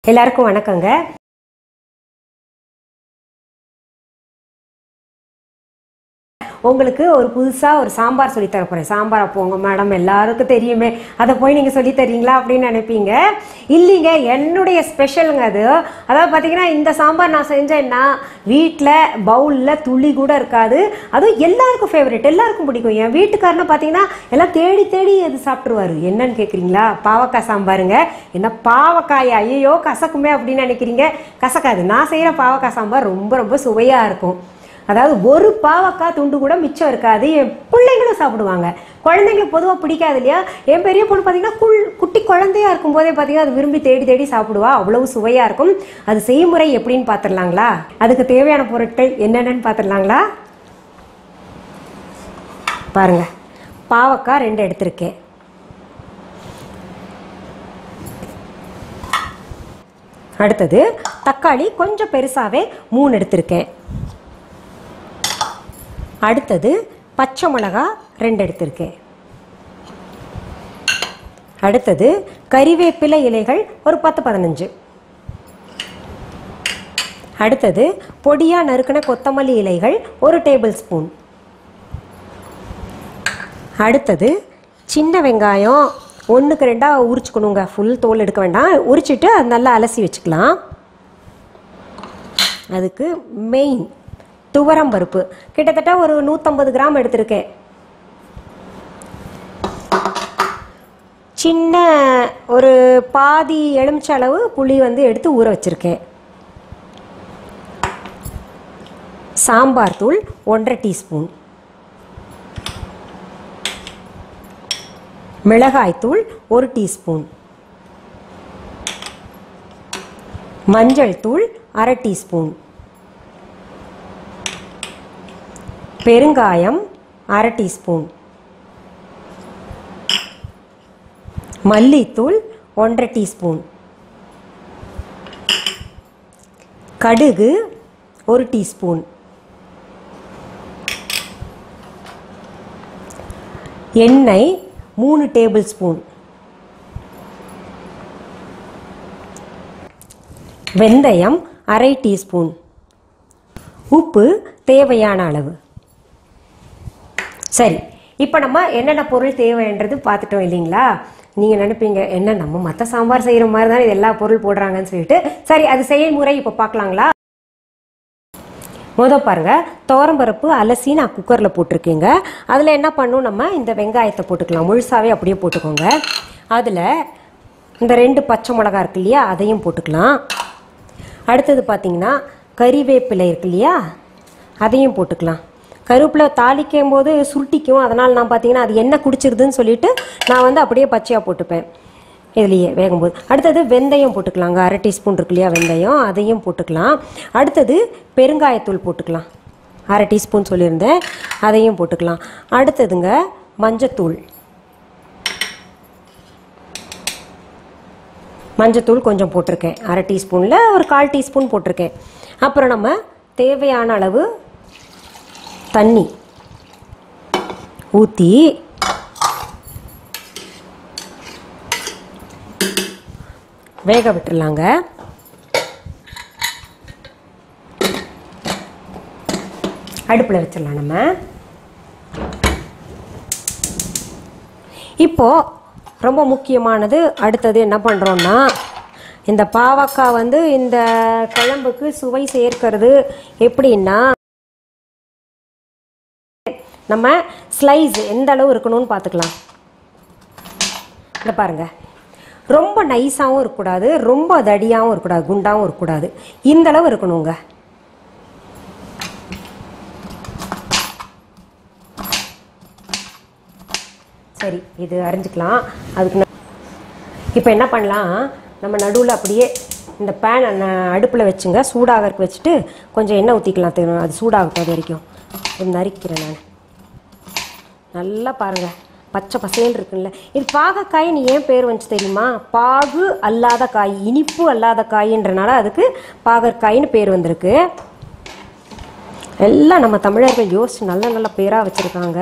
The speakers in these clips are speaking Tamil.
எல்லாருக்கும் வணக்கங்க. உங்களுக்கு ஒரு புதுசா ஒரு சாம்பார் சொல்லி தர போறேன். சாம்பார் போங்க மேடம், எல்லாருக்கும் தெரியுமே, அதை போய் நீங்க சொல்லி தரீங்களா அப்படின்னு நினைப்பீங்க. இல்லைங்க, என்னுடைய ஸ்பெஷலுங்க அது. அதாவது பார்த்தீங்கன்னா, இந்த சாம்பார் நான் செஞ்சேன்னா வீட்டில் பவுலில் துளி கூட இருக்காது. அதுவும் எல்லாருக்கும் ஃபேவரட், எல்லாருக்கும் பிடிக்கும். என் வீட்டுக்காரனை பார்த்தீங்கன்னா எல்லாம் தேடி தேடி அது சாப்பிட்ருவாரு. என்னன்னு கேட்குறீங்களா? பாவக்காய் சாம்பாருங்க. என்ன பாவக்காய், ஐயோ கசக்குமே அப்படின்னு நினைக்கிறீங்க. கசக்காது. நான் செய்கிற பாவக்காய் சாம்பார் ரொம்ப ரொம்ப சுவையாக இருக்கும். அதாவது ஒரு பாவக்காய் துண்டு கூட மிச்சம் இருக்காது. என் பிள்ளைங்களும் சாப்பிடுவாங்க. குழந்தைங்களுக்கு பொதுவாக பிடிக்காது இல்லையா? என் பெரிய பொண்ணு பார்த்தீங்கன்னா குட்டி குழந்தையா இருக்கும் போதே பார்த்தீங்கன்னா அது விரும்பி தேடி தேடி சாப்பிடுவா. அவ்வளவு சுவையாக இருக்கும். அது செய்முறை எப்படின்னு பார்த்துடலாங்களா? அதுக்கு தேவையான பொருட்கள் என்னென்னு பார்த்துடலாங்களா? பாருங்க, பாவக்காய் 2 எடுத்திருக்கேன். அடுத்தது தக்காளி கொஞ்சம் பெருசாகவே 3 எடுத்திருக்கேன். அடுத்தது பச்சை மிளகா 2 எடுத்திருக்கேன். அடுத்தது கறிவேப்பிலை இலைகள் ஒரு 10-15. அடுத்தது பொடியா நறுக்கின கொத்தமல்லி இலைகள் 1 டேபிள் ஸ்பூன். அடுத்தது சின்ன வெங்காயம் 1க்கு 2 உரிச்சுக்கணுங்க. ஃபுல் தோல் எடுக்க வேண்டாம், உரிச்சிட்டு அது நல்லா அலசி வச்சுக்கலாம். அதுக்கு மெயின் துவரம் பருப்பு கிட்டத்தட்ட ஒரு 150 கிராம் எடுத்திருக்கேன். சின்ன ஒரு பாதி எலுமிச்சை அளவு புளி எடுத்து ஊற வச்சிருக்கேன். சாம்பார் தூள் 1.5 டீஸ்பூன். மிளகாய் தூள் 1 டீஸ்பூன். மஞ்சள் தூள் 1/2 டீஸ்பூன். பெருங்காயம் 1/2 டீஸ்பூன். மல்லித்தூள் 1.5 டீஸ்பூன். கடுகு 1 டீஸ்பூன். எண்ணெய் 3 டேபிள் ஸ்பூன். வெந்தயம் 1/2 டீஸ்பூன். உப்பு தேவையான அளவு. சரி, இப்போ நம்ம என்னென்ன பொருள் தேவைன்றது பார்த்துட்டோம் இல்லைங்களா? நீங்கள் நினைப்பீங்க, என்ன நம்ம மற்ற சாம்பார் செய்கிற மாதிரி தான் இது எல்லா பொருள் போடுறாங்கன்னு சொல்லிட்டு. சரி, அது செயல்முறை இப்போ பார்க்கலாங்களா? பாருங்க, துவரம்பருப்பு அலசி நான் குக்கரில் போட்டிருக்கேங்க. அதில் என்ன பண்ணும், நம்ம இந்த வெங்காயத்தை போட்டுக்கலாம். முழுசாகவே அப்படியே போட்டுக்கோங்க. அதில் இந்த 2 பச்சை மிளகா இருக்கு இல்லையா, அதையும் போட்டுக்கலாம். அடுத்தது பார்த்தீங்கன்னா கறிவேப்பிலை இருக்கு இல்லையா, அதையும் போட்டுக்கலாம். கருவேப்பிலை தாளிக்கும் போது சுருட்டிக்கும், அதனால் நான் பார்த்தீங்கன்னா அது எண்ணெய் குடிச்சிருதுன்னு சொல்லிட்டு நான் அப்படியே பச்சையாக போட்டுப்பேன் இதுலேயே வேகும்போது. அடுத்தது வெந்தயம் போட்டுக்கலாங்க. 1/2 டீஸ்பூன் இருக்கு இல்லையா வெந்தயம், அதையும் போட்டுக்கலாம். அடுத்தது பெருங்காயத்தூள் போட்டுக்கலாம். 1/2 டீஸ்பூன் சொல்லியிருந்தேன், அதையும் போட்டுக்கலாம். அடுத்ததுங்க மஞ்சத்தூள். மஞ்சத்தூள் கொஞ்சம் போட்டிருக்கேன். 1/2 டீஸ்பூனில் ஒரு 1/4 டீஸ்பூன் போட்டிருக்கேன். அப்புறம் நம்ம தேவையான அளவு தண்ணி ஊற்றி வேக விட்டுடலாங்க. அடுப்பில் வச்சிடலாம் நம்ம. இப்போ ரொம்ப முக்கியமானது அடுத்தது என்ன பண்ணுறோன்னா, இந்த பாவக்காய் இந்த குழம்புக்கு சுவை சேர்க்கிறது எப்படின்னா, நம்ம ஸ்லைஸ் எந்த அளவு இருக்கணும்னு பார்த்துக்கலாம். இந்த பாருங்க, ரொம்ப நைஸாகவும் இருக்கக்கூடாது, ரொம்ப தடியாகவும் இருக்கக்கூடாது, குண்டாகவும் இருக்கக்கூடாது. இந்த அளவு இருக்கணுங்க. சரி, இது அரிஞ்சிக்கலாம். அதுக்கு இப்போ என்ன பண்ணலாம், நம்ம நடுவில் அப்படியே இந்த பேன் அடுப்பில் வச்சுங்க, சூடாகிறதுக்கு வச்சுட்டு கொஞ்சம் எண்ணெய் ஊற்றிக்கலாம். தெரியும், அது சூடாகட்டும். அது வரைக்கும் நறுக்கிறேன் நான். நல்லா பாருங்கள், பச்சை பசேல் இருக்குல்ல. இது பாகக்காயின்னு ஏன் பேர் வந்துச்சு தெரியுமா? பாகு அல்லாத காய், இனிப்பு அல்லாத காயின்றனால அதுக்கு பாகற்காயின்னு பேர் வந்திருக்கு. எல்லாம் நம்ம தமிழர்கள் யோசிச்சு நல்ல நல்ல பேராக வச்சுருக்காங்க.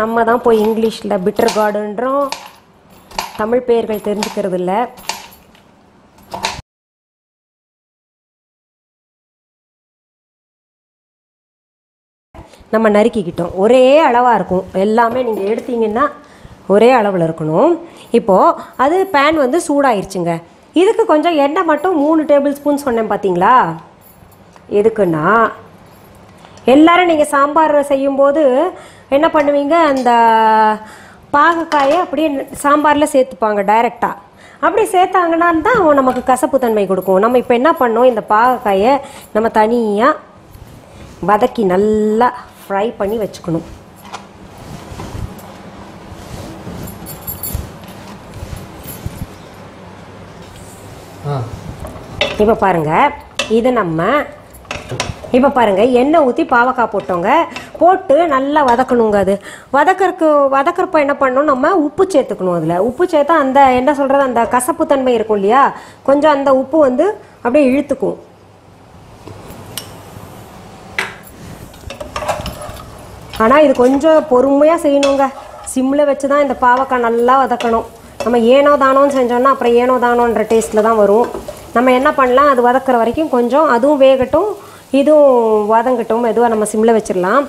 நம்ம தான் போய் இங்கிலீஷில் பிட்டர்கார்டுன்றோம், தமிழ் பெயர்கள் தெரிஞ்சுக்கிறது இல்லை. நம்ம நறுக்கிக்கிட்டோம். ஒரே அளவாக இருக்கும் எல்லாமே. நீங்கள் எடுத்தீங்கன்னா ஒரே அளவில் இருக்கணும். இப்போது அது பேன் வந்து சூடாயிருச்சுங்க. இதுக்கு கொஞ்சம் எண்ணெய் மட்டும் 3 டேபிள் ஸ்பூன் சொன்னேன் பார்த்தீங்களா? எதுக்குன்னா எல்லோரும் நீங்கள் சாம்பார் செய்யும்போது என்ன பண்ணுவீங்க, அந்த பாகக்காயை அப்படியே சாம்பாரில் சேர்த்துப்பாங்க டைரெக்டாக. அப்படி சேர்த்தாங்கன்னா தான் நமக்கு கசப்பு தன்மை கொடுக்கும். நம்ம இப்போ என்ன பண்ணோம், இந்த பாகக்காயை நம்ம தனியாக வதக்கி நல்லா ஃப்ரை பண்ணி வச்சுக்கணும். இப்போ பாருங்கள், இது நம்ம இப்போ பாருங்கள் எண்ணெய் ஊற்றி பாவக்காய் போட்டோங்க. போட்டு நல்லா வதக்கணுங்க. அது வதக்கிறப்ப என்ன பண்ணணும், நம்ம உப்பு சேர்த்துக்கணும். அதில் உப்பு சேர்த்தா அந்த என்ன சொல்கிறது, அந்த கசப்பு தன்மை இருக்கும் இல்லையா, கொஞ்சம் அந்த உப்பு வந்து அப்படியே இழுத்துக்கும். ஆனால் இது கொஞ்சம் பொறுமையாக செய்யணுங்க. சிம்மில் வச்சு தான் இந்த பாவக்காய் நல்லா வதக்கணும். நம்ம ஏனோ தானோன்னு செஞ்சோன்னா அப்புறம் ஏனோ தானோன்ற டேஸ்ட்டில் தான் வரும். நம்ம என்ன பண்ணலாம், அது வதக்கிற வரைக்கும் கொஞ்சம் அதுவும் வேகட்டும், இதுவும் வதங்கட்டும். மெதுவாக நம்ம சிம்மில் வச்சிடலாம்.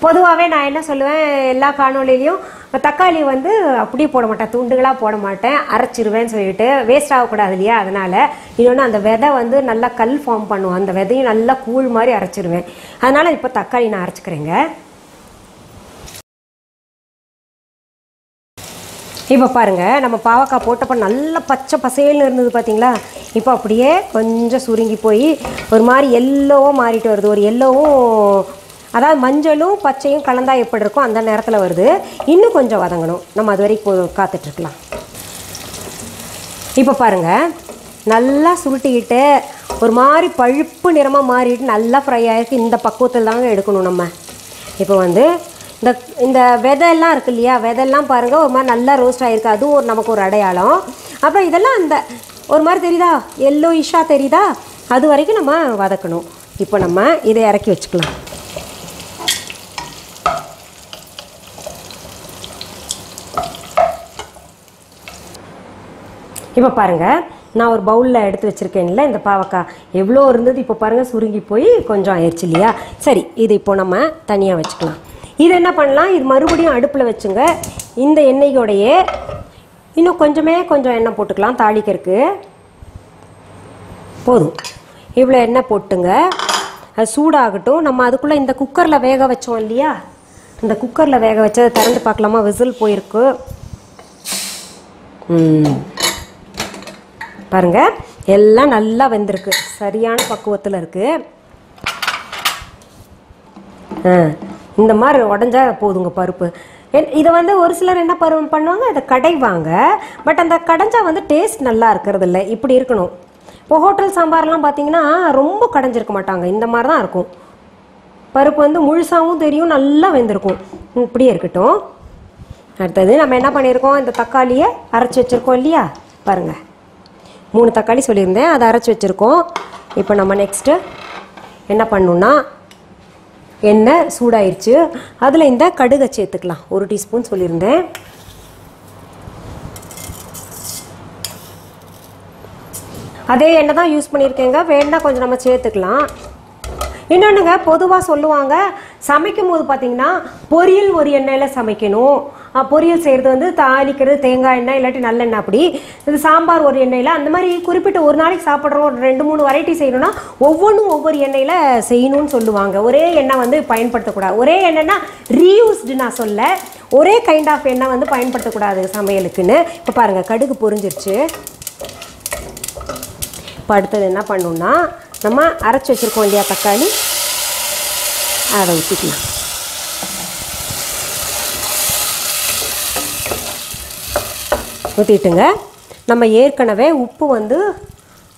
பொதுவாகவே நான் என்ன சொல்லுவேன், எல்லா காணொலியிலையும் தக்காளி வந்து அப்படியே போட மாட்டேன், துண்டுகளாக போட மாட்டேன், அரைச்சிருவேன்னு சொல்லிட்டு வேஸ்ட் ஆகக்கூடாது இல்லையா. அதனால் இன்னொன்று அந்த விதை வந்து நல்லா கல் ஃபார்ம் பண்ணுவோம், அந்த விதையும் நல்லா கூழ் மாதிரி அரைச்சிருவேன். அதனால் இப்போ தக்காளி நான் அரைச்சிக்கிறேங்க. இப்போ பாருங்கள், நம்ம பாவக்காய் போட்டப்போ நல்லா பச்சை பசேல்னு இருந்தது பார்த்தீங்களா. இப்போ அப்படியே கொஞ்சம் சுருங்கி போய் ஒரு மாதிரி எல்லோவும் மாறிட்டு வருது. ஒரு எல்லோவும், அதாவது மஞ்சளும் பச்சையும் கலந்தா எப்படி இருக்கும் அந்த நேரத்தில் வருது. இன்னும் கொஞ்சம் வதங்கணும், நம்ம அது வரைக்கும் காத்துட்ருக்கலாம். இப்போ பாருங்கள், நல்லா சுருட்டிக்கிட்டு ஒரு மாதிரி பழுப்பு நிறமாக மாறிட்டு நல்லா ஃப்ரை ஆகிருக்கு. இந்த பக்குவத்தில் தாங்க எடுக்கணும் நம்ம. இப்போ வந்து இந்த விதையெல்லாம் இருக்குது இல்லையா, விதையெல்லாம் பாருங்கள் ஒரு மாதிரி நல்லா ரோஸ்ட் ஆகிருக்கு. அதுவும் நமக்கு ஒரு அடையாளம். அப்புறம் இதெல்லாம் அந்த ஒரு மாதிரி தெரியுதா, எல்லோயிஷாக தெரியுதா, அது வரைக்கும் நம்ம வதக்கணும். இப்போ நம்ம இதை இறக்கி வச்சுக்கலாம். இப்போ பாருங்கள், நான் ஒரு பவுலில் எடுத்து வச்சுருக்கேன்ல இந்த பாவக்காய், எவ்வளோ இருந்தது இப்போ பாருங்கள் சுருங்கி போய் கொஞ்சம் ஆயிடுச்சு இல்லையா. சரி, இது இப்போ நம்ம தனியாக வச்சுக்கலாம். இது என்ன பண்ணலாம், இது மறுபடியும் அடுப்பில் வச்சுங்க. இந்த எண்ணெயோடையே இன்னும் கொஞ்சம் எண்ணெய் போட்டுக்கலாம். தாளிக்கிறதுக்கு போதும், இவ்வளோ எண்ணெய் போட்டுங்க. அது சூடாகட்டும். நம்ம அதுக்குள்ளே இந்த குக்கரில் வேக வச்சோம் இல்லையா, இந்த குக்கரில் வேக வச்சதை திறந்து பார்க்கலாமா. விசில் போயிருக்கு பாருங்கள், எல்லாம் நல்லா வெந்திருக்கு, சரியான பக்குவத்தில் இருக்குது. இந்த மாதிரி உடஞ்சா போதுங்க பருப்பு. இதை வந்து ஒரு சிலர் என்ன பண்ணுவாங்க, அதை கடைவாங்க. பட் அந்த கடைஞ்சா வந்து டேஸ்ட் நல்லா இருக்கிறது இல்லை. இப்படி இருக்கணும். இப்போ ஹோட்டல் சாம்பார்லாம் பார்த்தீங்கன்னா ரொம்ப கடைஞ்சிருக்க மாட்டாங்க, இந்த மாதிரி தான் இருக்கும். பருப்பு வந்து முழுசாகவும் தெரியும், நல்லா வெந்திருக்கும். இப்படியே இருக்கட்டும். அடுத்தது நம்ம என்ன பண்ணியிருக்கோம், இந்த தக்காளியை அரைச்சி வச்சுருக்கோம் இல்லையா. பாருங்கள், 3 தக்காளி சொல்லியிருந்தேன், அதை அரைச்சி வச்சுருக்கோம். இப்போ நம்ம நெக்ஸ்ட்டு என்ன பண்ணணுன்னா, எண்ணெய் சூடாயிருச்சு, அதில் இந்த கடுகை சேர்த்துக்கலாம். 1 டீஸ்பூன் சொல்லியிருந்தேன். அதே எண்ணெய் தான் யூஸ் பண்ணியிருக்கேங்க, வேண்டாம் கொஞ்சம் நம்ம சேர்த்துக்கலாம். இன்னொன்றுங்க, பொதுவாக சொல்லுவாங்க சமைக்கும் போது பார்த்தீங்கன்னா பொரியல் ஒரு எண்ணெயில் சமைக்கணும். பொரியல் செய்கிறது வந்து தாளிக்கிறது தேங்காய் எண்ணெய் இல்லாட்டி நல்லெண்ணெய், அப்படி இது சாம்பார் ஒரு எண்ணெயில், அந்த மாதிரி குறிப்பிட்ட ஒரு நாளைக்கு சாப்பிட்றோம் ஒரு 2-3 வெரைட்டி செய்யணும்னா ஒவ்வொன்றும் ஒவ்வொரு எண்ணெயில் செய்யணும்னு சொல்லுவாங்க. ஒரே எண்ணெய் வந்து பயன்படுத்தக்கூடாது. ஒரே எண்ணெய்னா ரீயூஸ்டு நான் சொல்ல, ஒரே கைண்ட் ஆஃப் எண்ணெய் வந்து பயன்படுத்தக்கூடாது சமையலுக்குன்னு. இப்போ பாருங்கள், கடுகு பொரிஞ்சிருச்சு. இப்போ அடுத்தது என்ன பண்ணணும்னா, நம்ம அரைச்சி வச்சுருக்கோம் இல்லையா தக்காளி, அதை ஊற்றிக்கலாம். ஊற்றிட்டுங்க, நம்ம ஏற்கனவே உப்பு வந்து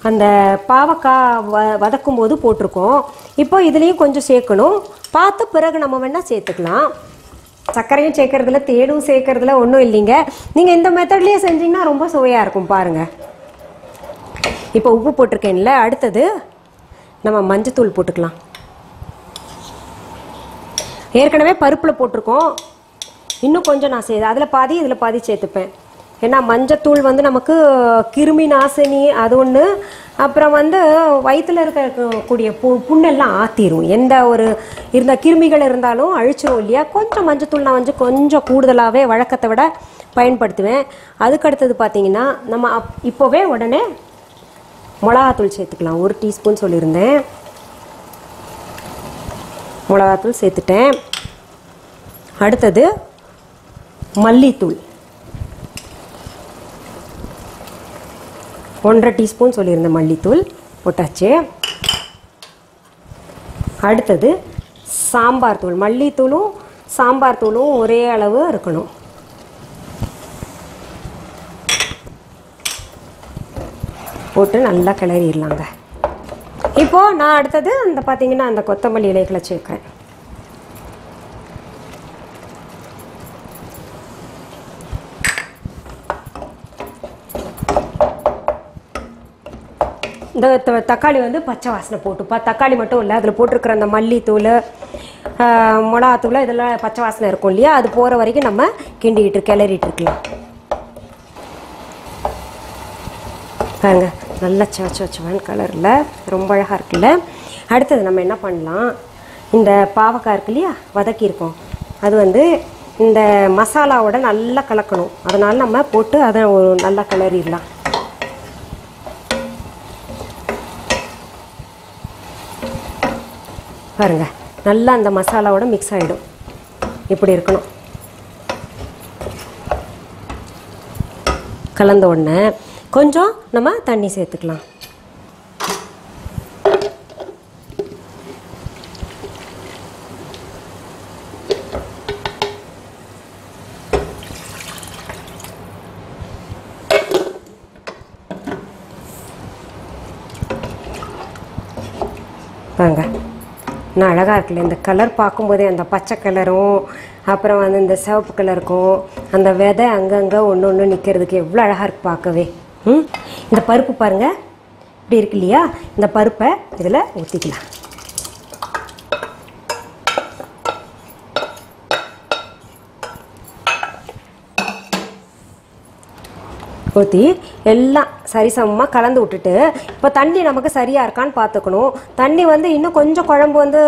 அந்த பாவக்காய் வதக்கும் போது போட்டிருக்கோம். இப்போ இதுலேயும் கொஞ்சம் சேர்க்கணும். பார்த்து பிறகு நம்ம வேணால் சேர்த்துக்கலாம். சர்க்கரையும் சேர்க்கறதுல தேடும் சேர்க்கறதுல ஒன்றும் இல்லைங்க. நீங்கள் இந்த மெத்தட்லேயே செஞ்சிங்கன்னா ரொம்ப சுவையாக இருக்கும். பாருங்கள், இப்போ உப்பு போட்டிருக்கேன்ல. அடுத்தது நம்ம மஞ்சத்தூள் போட்டுக்கலாம். ஏற்கனவே பருப்பில் போட்டிருக்கோம், இன்னும் கொஞ்சம் நான் அதில் பாதி இதில் பாதி சேர்த்துப்பேன். ஏன்னா மஞ்சத்தூள் வந்து நமக்கு கிருமி நாசினி அது ஒன்று, அப்புறம் வந்து வயிற்றில் இருக்கக்கூடிய புண்ணெல்லாம் ஆற்றிடும். எந்த ஒரு இருந்த கிருமிகள் இருந்தாலும் அழிச்சிரும் இல்லையா. கொஞ்சம் மஞ்சத்தூள் நான் வந்து கொஞ்சம் கூடுதலாகவே வழக்கத்தை விட பயன்படுத்துவேன். அதுக்கடுத்தது பார்த்தீங்கன்னா நம்ம இப்போவே உடனே மிளகாத்தூள் சேர்த்துக்கலாம். 1 டீஸ்பூன் சொல்லியிருந்தேன். மிளகாத்தூள் சேர்த்துட்டேன். அடுத்தது மல்லித்தூள் 1.5 டீஸ்பூன் சொல்லியிருந்தேன். மல்லித்தூள் போட்டாச்சு. அடுத்தது சாம்பார் தூள். மல்லித்தூளும் சாம்பார் தூளும் ஒரே அளவு இருக்கணும். போட்டு நல்லா கிளறிடலாங்க. இப்போது நான் அடுத்தது அந்த பார்த்தீங்கன்னா அந்த கொத்தமல்லி இலைகளை சேர்க்குறேன். இந்த தக்காளி வந்து பச்சை வாசனை போட்டுப்பா. தக்காளி மட்டும் இல்லை, அதில் போட்டிருக்கிற அந்த மல்லித்தூள் மிளகாத்தூள் இதெல்லாம் பச்சை வாசனை இருக்கும் இல்லையா, அது போகிற வரைக்கும் நம்ம கிண்டிக்கிட்டு கிளறிட்டு இருக்கலாம். பாருங்க நல்லா சவச்சவன் கலரில் ரொம்ப அழகாக இருக்குல்ல. அடுத்தது நம்ம என்ன பண்ணலாம், இந்த பாவக்காய் இருக்கு இல்லையா வதக்கியிருக்கோம், அது வந்து இந்த மசாலாவோட நல்லா கலக்கணும். அதனால் நம்ம போட்டு அதை நல்லா கிளறிடலாம். பாருங்க நல்லா அந்த மசாலாவோட மிக்ஸ் ஆகிடும். இப்படி இருக்கணும். கலந்த உடனே கொஞ்சம் நம்ம தண்ணி சேர்த்துக்கலாம். பாருங்க நான் அழகாக இருக்குல்ல. இந்த கலர் பார்க்கும்போதே அந்த பச்சை கலரும் அப்புறம் வந்து இந்த சிவப்பு கலருக்கும் அந்த விதை அங்கங்கே ஒன்று ஒன்று நிற்கிறதுக்கு எவ்வளோ அழகாக இருக்குது பார்க்கவே. இந்த பருப்பு பாருங்கள் இப்படி இருக்கு இல்லையா, இந்த பருப்பை இதில் ஊற்றிக்கலாம். ஊற்றி எல்லாம் சரிசமமாக கலந்து விட்டுட்டு இப்போ தண்ணி நமக்கு சரியாக இருக்கான்னு பார்த்துக்கணும். தண்ணி வந்து இன்னும் கொஞ்சம் குழம்பு வந்து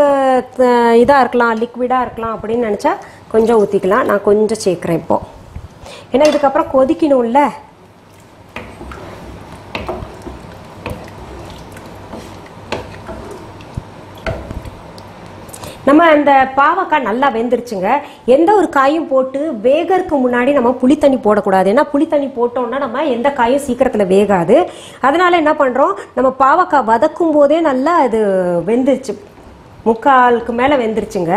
இதாக இருக்கலாம், லிக்விடாக இருக்கலாம் அப்படின்னு நினச்சா கொஞ்சம் ஊற்றிக்கலாம். நான் கொஞ்சம் சேர்க்குறேன் இப்போது, ஏன்னா இதுக்கப்புறம் கொதிக்கணும்ல. நம்ம அந்த பாவக்காய் நல்லா வெந்துருச்சுங்க. எந்த ஒரு காயும் போட்டு வேகறதுக்கு முன்னாடி நம்ம புளித்தண்ணி போடக்கூடாது. ஏன்னா புளித்தண்ணி போட்டோம்னா நம்ம எந்த காயும் சீக்கிரத்தில் வேகாது. அதனால என்ன பண்ணுறோம், நம்ம பாவக்காய் வதக்கும் போதே நல்லா அது வெந்துருச்சு, 3/4க்கு மேலே வெந்துருச்சுங்க.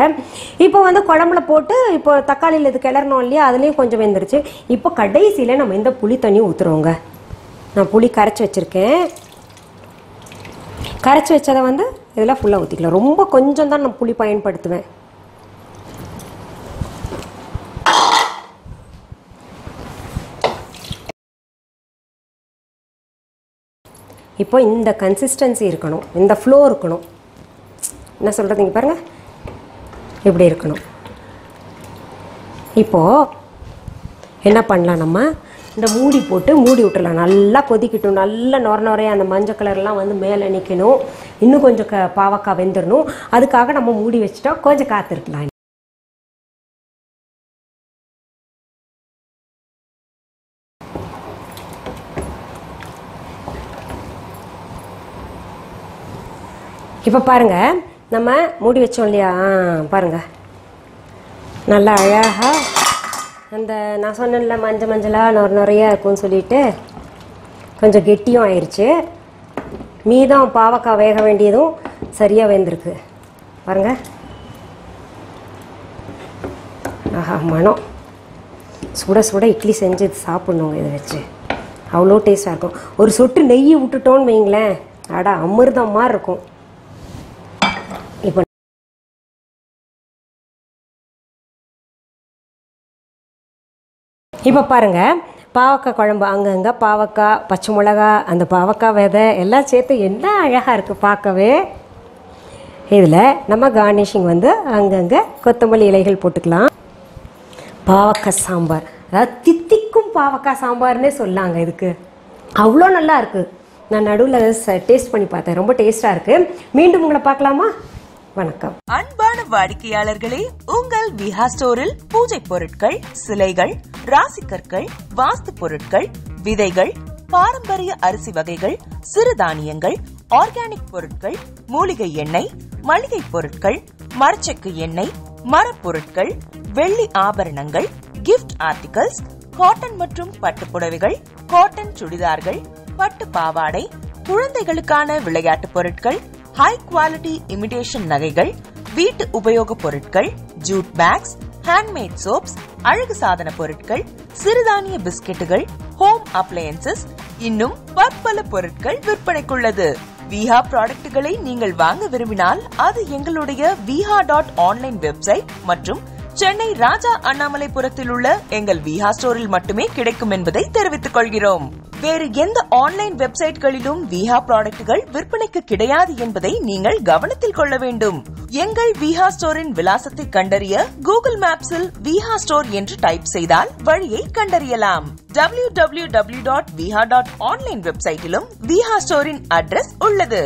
இப்போ வந்து குழம்புல போட்டு இப்போ தக்காளியில் இது கிளறணும் இல்லையா, அதுலேயும் கொஞ்சம் வெந்துருச்சு. இப்போ கடைசியில் நம்ம இந்த புளித்தண்ணி ஊற்றுறோங்க. நான் புளி கரைச்சி வச்சுருக்கேன். கரைச்சி வச்சதை வந்து இதெல்லாம் ஃபுல்லாக ஊற்றிக்கலாம். ரொம்ப கொஞ்சம் தான் நான் புளி பயன்படுத்துவேன். இப்போ இந்த கன்சிஸ்டன்சி இருக்கணும், இந்த ஃப்ளோ இருக்கணும். என்ன சொல்கிறதுங்க பாருங்கள், இப்படி இருக்கணும். இப்போது என்ன பண்ணலாம், நம்ம இந்த மூடி போட்டு மூடி விட்டுடலாம். நல்லா கொதிக்கட்டும். நல்லா நுரையா அந்த மஞ்சள் கலர்லாம் வந்து மேலே நிற்கணும். இன்னும் கொஞ்சம் பாவக்காய் வெந்துடணும். அதுக்காக நம்ம மூடி வச்சுட்டோம், கொஞ்சம் காத்திருக்கலாம். இப்போ பாருங்கள் நம்ம மூடி வச்சோம் இல்லையா, பாருங்கள் நல்லா அழகாக அந்த நான் சொன்னேன்ல மஞ்சளாக நுரையா இருக்கும்னு சொல்லிட்டு கொஞ்சம் கெட்டியும் ஆயிடுச்சு. மீதம் பாவக்காய் வேக வேண்டியதும் சரியாக வெந்திருக்கு பாருங்கள். ஆஹா மனம், சுட சுட இட்லி செஞ்சு சாப்பிட்ணுங்க. இதை வச்சு அவ்வளோ டேஸ்ட்டாக இருக்கும். ஒரு சொட்டு நெய் விட்டுட்டோன்னு வைங்களேன், அடா அமிர்தம் மாதிரி இருக்கும். இப்போ இப்போ பாருங்கள் பாவக்காய் குழம்பு, அங்கங்கே பாவக்காய், பச்சை மிளகா, அந்த பாவக்காய் விதை எல்லாம் சேர்த்து என்ன அழகாக இருக்குது பார்க்கவே. இதில் நம்ம கார்னிஷிங் வந்து அங்கங்கே கொத்தமல்லி இலைகள் போட்டுக்கலாம். பாவக்காய் சாம்பார், அதாவது தித்திக்கும் இனிக்கும் பாவக்காய் சாம்பார்னே சொல்லாங்க இதுக்கு. அவ்வளோ நல்லா இருக்கு. நான் நடுவில் டேஸ்ட் பண்ணி பார்த்தேன், ரொம்ப டேஸ்டா இருக்கு. மீண்டும் உங்களை பார்க்கலாமா? வணக்கம். அன்பான வாடிக்கையாளர்களே, உங்கள் விஹா ஸ்டோரில் பூஜை பொருட்கள், சிலைகள், ராசிக்கற்கள், வாஸ்து பொருட்கள், விதைகள், பாரம்பரிய அரிசி வகைகள், சிறுதானியங்கள், ஆர்கானிக் பொருட்கள், மூலிகை எண்ணெய், மளிகை பொருட்கள், மரச்செக்கு எண்ணெய், மரப்பொருட்கள், வெள்ளி ஆபரணங்கள், கிஃப்ட் ஆர்டிகல்ஸ், காட்டன் மற்றும் பட்டு புடவைகள், காட்டன் சுடிதார்கள், பட்டு பாவாடை, குழந்தைகளுக்கான விளையாட்டு பொருட்கள், ஹை குவாலிட்டி இமிடேஷன் நகைகள், வீட்டு உபயோக பொருட்கள், ஜூட் பேக்ஸ், ஹேண்ட்மேட் சோப்ஸ், அழகு சாதன பொருட்கள், சிறுதானிய பிஸ்கெட்டுகள், ஹோம் அப்ளையன்சஸ், இன்னும் பற்பல பொருட்கள் விற்பனைக்குள்ளது. விஹா ப்ராடக்ட்களை நீங்கள் வாங்க விரும்பினால் அது எங்களுடைய viha.online வெப்சைட் மற்றும் சென்னை ராஜா அண்ணாமலைபுரத்தில் உள்ள எங்கள் விஹா ஸ்டோரில் மட்டுமே கிடைக்கும் என்பதை தெரிவித்துக் கொள்கிறோம். வேறு எந்த ஆன்லைன் வெப்சைட்களிலும் விஹா ப்ராடக்ட்கள் விற்பனைக்கு கிடையாது என்பதை நீங்கள் கவனத்தில் கொள்ள வேண்டும். எங்கள் விஹா ஸ்டோரின் விலாசத்தை கண்டறிய கூகுள் மேப்ஸில் விஹா ஸ்டோர் என்று டைப் செய்தால் வழியை கண்டறியலாம். www.viha.online வெப்சைட்டிலும் விஹா ஸ்டோரின் அட்ரஸ் உள்ளது.